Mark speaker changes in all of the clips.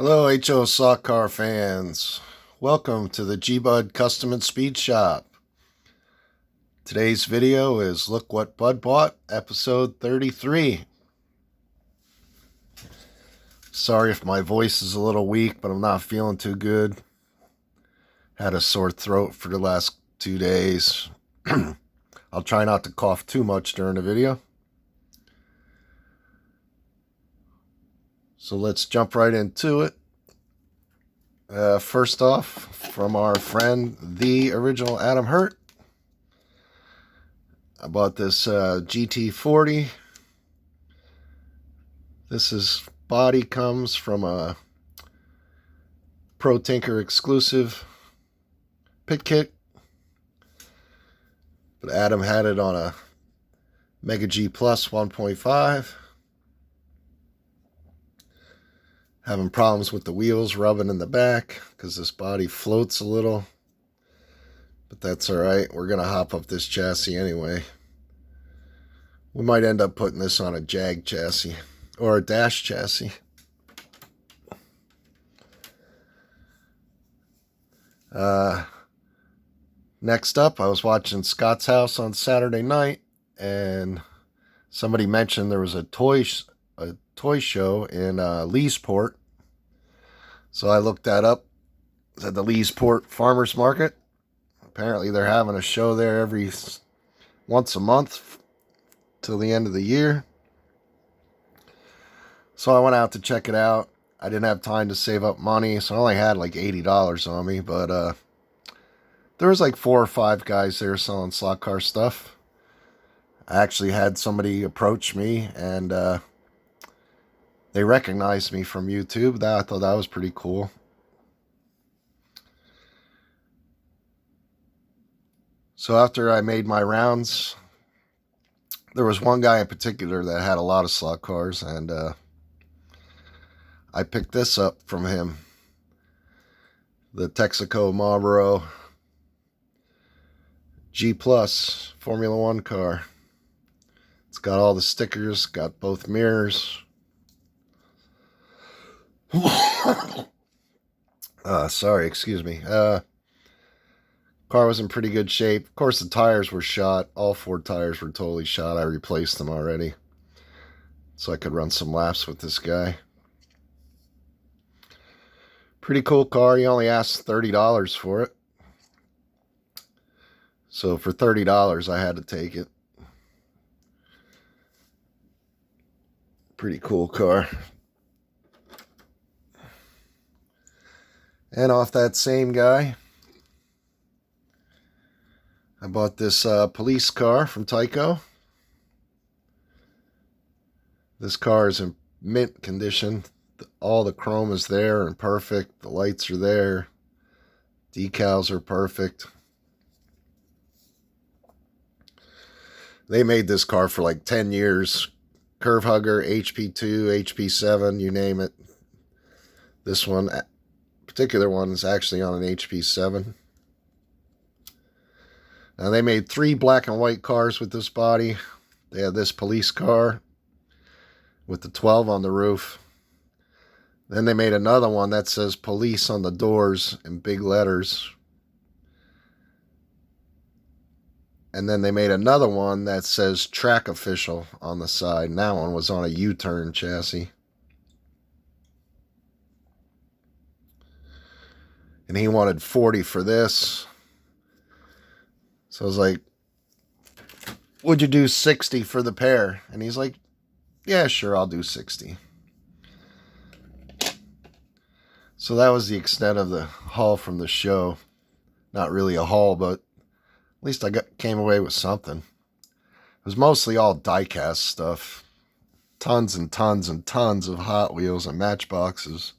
Speaker 1: Hello, HO Stock Car fans. Welcome to the GBud Custom and Speed Shop. Today's video is Look What Bud Bought, episode 33. Sorry if my voice is a little weak, but I'm not feeling too good. Had a sore throat for the last 2 days. I'll try not to cough too much during the video. So let's jump right into it. First off, from our friend, the original Adam Hurt, I bought this GT40. This body comes from a Pro Tinker exclusive pit kit, but Adam had it on a Mega G Plus 1.5. Having problems with the wheels rubbing in the back because this body floats a little. But that's alright. We're going to hop up this chassis anyway. We might end up putting this on a Jag chassis or a Dash chassis. Next up, I was watching Scott's House on Saturday night, and somebody mentioned there was a toy show in Leesport. So I looked that up. It's at the Leesport Farmers Market. Apparently they're having a show there once a month till the end of the year. So I went out to check it out. I didn't have time to save up money, so I only had like $80 on me. But there was like 4 or 5 guys there selling slot car stuff. I actually had somebody approach me, and they recognized me from YouTube. I thought that was pretty cool. So after I made my rounds, there was one guy in particular that had a lot of slot cars, and I picked this up from him. The Texaco Marlboro G Plus Formula One car. It's got all the stickers, got both mirrors. Sorry, excuse me. Car was in pretty good shape. Of course, the tires were shot. All 4 tires were totally shot. I replaced them already, so I could run some laps with this guy. Pretty cool car. He only asked $30 for it. So for $30, I had to take it. Pretty cool car. And off that same guy, I bought this police car from Tyco. This car is in mint condition. All the chrome is there and perfect. The lights are there. Decals are perfect. They made this car for like 10 years. Curve hugger, HP2, HP7, you name it. This particular one is actually on an HP7. Now they made 3 black and white cars with this body. They had this police car with the 12 on the roof. Then they made another one that says police on the doors in big letters. And then they made another one that says track official on the side. And that one was on a U-turn chassis. And he wanted $40 for this. So I was like, would you do $60 for the pair? And he's like, yeah, sure, I'll do $60. So that was the extent of the haul from the show. Not really a haul, but at least I came away with something. It was mostly all diecast stuff. Tons and tons and tons of Hot Wheels and Matchboxes.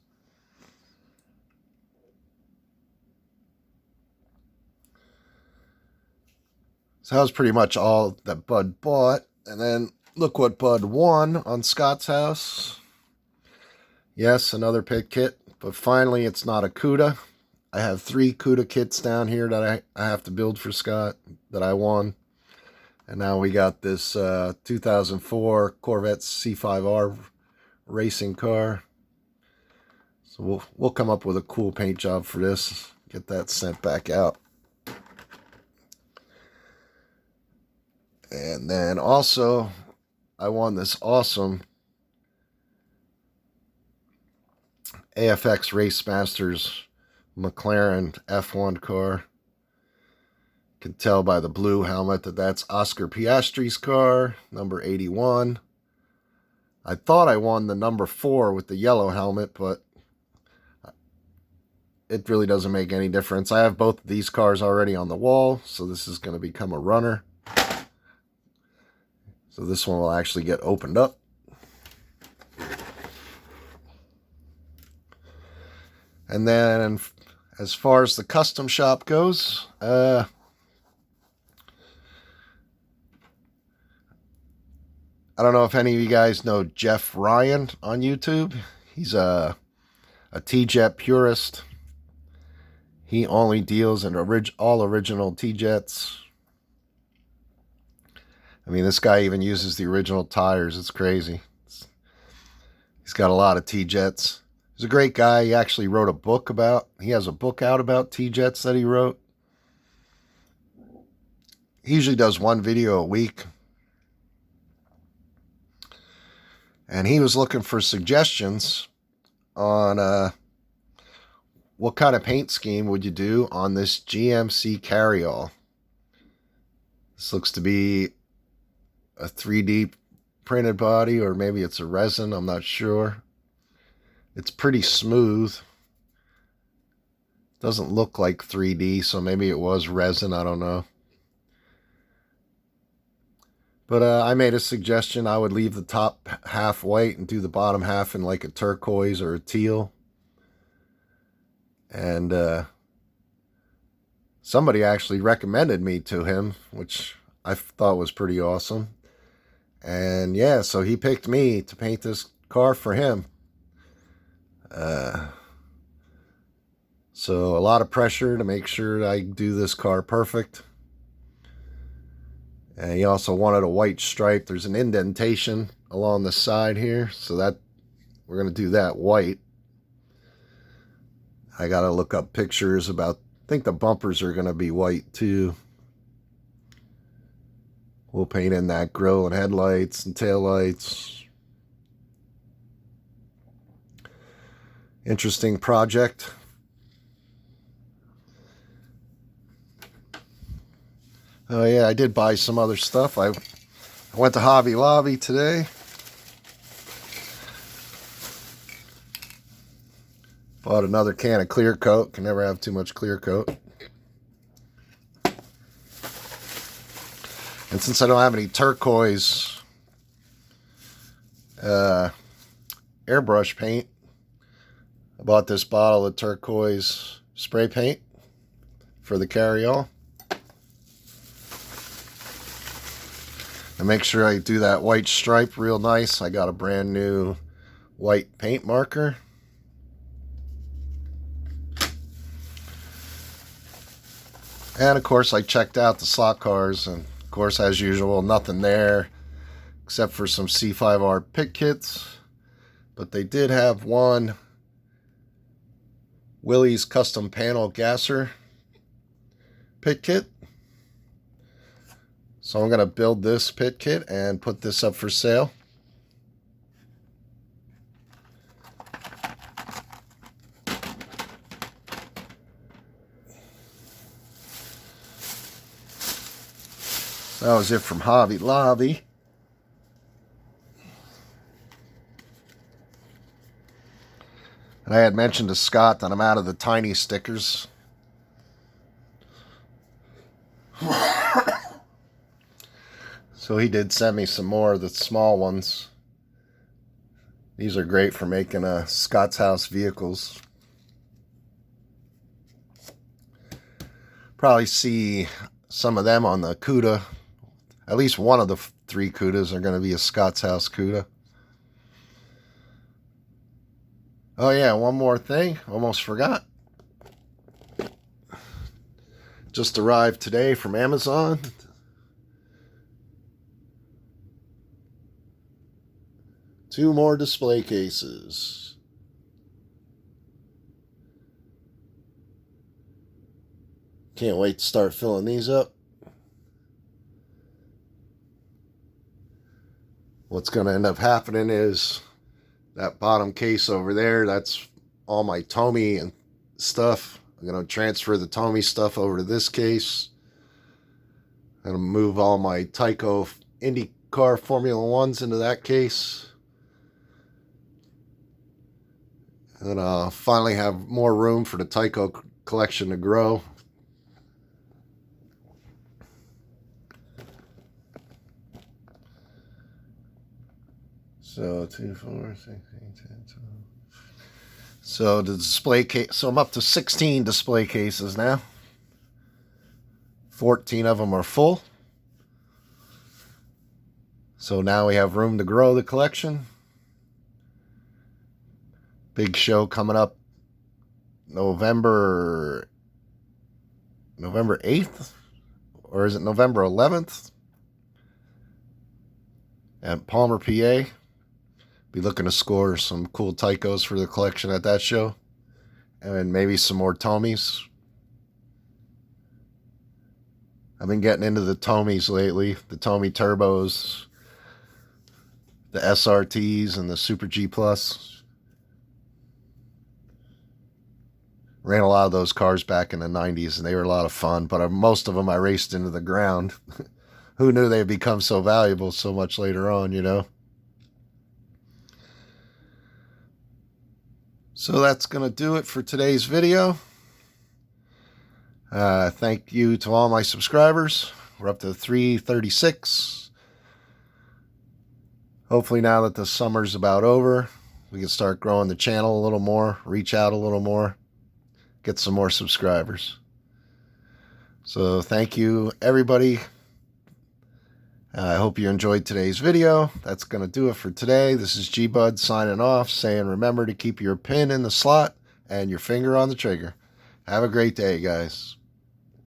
Speaker 1: So that was pretty much all that Bud bought. And then look what Bud won on Scott's House. Yes, another pit kit. But finally, it's not a CUDA. I have 3 CUDA kits down here that I have to build for Scott that I won. And now we got this 2004 Corvette C5R racing car. So we'll come up with a cool paint job for this. Get that sent back out. And then also, I won this awesome AFX Race Masters McLaren F1 car. You can tell by the blue helmet that that's Oscar Piastri's car, number 81. I thought I won the number 4 with the yellow helmet, but it really doesn't make any difference. I have both of these cars already on the wall, so this is going to become a runner. So this one will actually get opened up. And then as far as the custom shop goes, I don't know if any of you guys know Jeff Ryan on YouTube. He's a T-Jet purist. He only deals in all original T-Jets. I mean, this guy even uses the original tires. It's crazy. He's got a lot of T-Jets. He's a great guy. He actually wrote a book he has a book out about T-Jets that he wrote. He usually does one video a week. And he was looking for suggestions on what kind of paint scheme would you do on this GMC carryall. This looks to be a 3D printed body, or maybe it's a resin, I'm not sure. It's pretty smooth. Doesn't look like 3D, so maybe it was resin, I don't know. But I made a suggestion. I would leave the top half white and do the bottom half in like a turquoise or a teal. And somebody actually recommended me to him, which I thought was pretty awesome. And yeah, so he picked me to paint this car for him. So a lot of pressure to make sure I do this car perfect. And he also wanted a white stripe. There's an indentation along the side here, so that we're going to do that white. I got to look up pictures about, I think the bumpers are going to be white too. We'll paint in that grille and headlights and taillights. Interesting project. Oh yeah, I did buy some other stuff. I went to Hobby Lobby today. Bought another can of clear coat. Can never have too much clear coat. And since I don't have any turquoise airbrush paint, I bought this bottle of turquoise spray paint for the carryall. And make sure I do that white stripe real nice. I got a brand new white paint marker. And of course I checked out the slot cars, and of course as usual nothing there except for some C5R pit kits. But they did have one Willys custom panel gasser pit kit. So I'm going to build this pit kit and put this up for sale. That was it from Hobby Lobby. And I had mentioned to Scott that I'm out of the tiny stickers. So he did send me some more of the small ones. These are great for making Scott's House vehicles. Probably see some of them on the CUDA. At least one of the 3 CUDAs are going to be a Scott's House CUDA. Oh yeah, one more thing. Almost forgot. Just arrived today from Amazon. 2 more display cases. Can't wait to start filling these up. What's going to end up happening is that bottom case over there, that's all my Tommy and stuff. I'm going to transfer the Tommy stuff over to this case. I'm going to move all my Tyco IndyCar Formula 1s into that case. And then I'll finally have more room for the Tyco collection to grow. So 2, 4, 6, 8, 10, 12. So the display case, so I'm up to 16 display cases now. 14 of them are full. So now we have room to grow the collection. Big show coming up November 8th, or is it November 11th? At Palmer, PA. Be looking to score some cool Tycos for the collection at that show. And maybe some more Tomies. I've been getting into the Tomies lately. The Tommy Turbos. The SRTs and the Super G Plus. Ran a lot of those cars back in the 90s and they were a lot of fun. But most of them I raced into the ground. Who knew they'd become so valuable so much later on, you know? So that's going to do it for today's video. Thank you to all my subscribers. We're up to 336. Hopefully now that the summer's about over, we can start growing the channel a little more, reach out a little more, get some more subscribers. So thank you, everybody. I hope you enjoyed today's video. That's going to do it for today. This is GBud signing off, saying remember to keep your pin in the slot and your finger on the trigger. Have a great day, guys.